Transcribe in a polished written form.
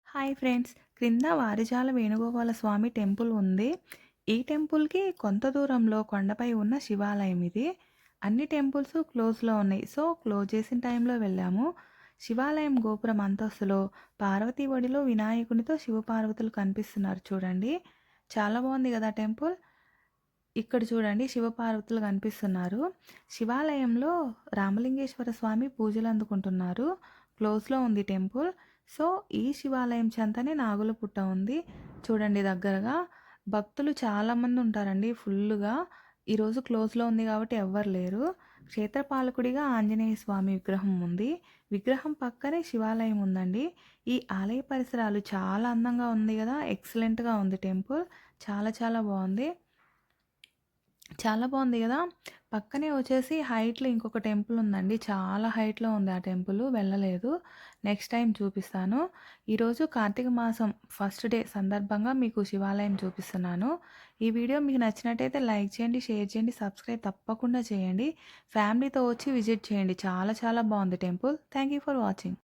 Hi friends, క్రింద వారిజాల వేణుగోపాల స్వామి temple ఉంది. ఈ టెంపుల్‌కి కొంత దూరంలో కొండపై ఉన్న శివాలయం ఇది. అన్ని టెంపుల్స్ క్లోజ్‌లో ఉన్నాయి. సో, క్లోజ్ చేసిన టైంలో వెళ్ళాము. శివాలయం గోపురం అంతస్తులో పార్వతీ ఒడిలో వినాయకునితో శివపార్వతులు కనిపిస్తున్నారు చూడండి. చాలా బాగుంది కదా టెంపుల్. ఇక్కడ చూడండి శివపార్వతులు కనిపిస్తున్నారు. శివాలయంలో రామలింగేశ్వర స్వామి పూజలు అందుకుంటున్నారు. క్లోజ్‌లో ఉంది టెంపుల్. సో, ఈ శివాలయం చెంతనే నాగుల పుట్ట ఉంది. చూడండి దగ్గరగా. భక్తులు చాలామంది ఉంటారండి ఫుల్లుగా. ఈరోజు క్లోజ్‌లో ఉంది కాబట్టి ఎవ్వరు లేరు. క్షేత్రపాలకుడిగా ఆంజనేయ స్వామి విగ్రహం ఉంది. విగ్రహం పక్కనే శివాలయం ఉందండి. ఈ ఆలయ పరిసరాలు చాలా అందంగా ఉంది కదా! ఎక్సలెంట్‌గా ఉంది టెంపుల్. చాలా చాలా బావుంది. చాలా బాగుంది గదా! పక్కనే వచ్చేసి హైట్‌లో ఇంకొక టెంపుల్ ఉందండి. చాలా హైట్‌లో ఉంది ఆ టెంపుల్. వెళ్ళలేదు. నెక్స్ట్ టైమ్ చూపిస్తాను. ఈరోజు కార్తీక మాసం ఫస్ట్ డే సందర్భంగా మీకు శివాలయం చూపిస్తున్నాను. ఈ వీడియో మీకు నచ్చినట్టయితే లైక్ చేయండి, షేర్ చేయండి, సబ్స్క్రైబ్ తప్పకుండా చేయండి. ఫ్యామిలీతో వచ్చి విజిట్ చేయండి. చాలా చాలా బాగుంది temple. Thank you for watching.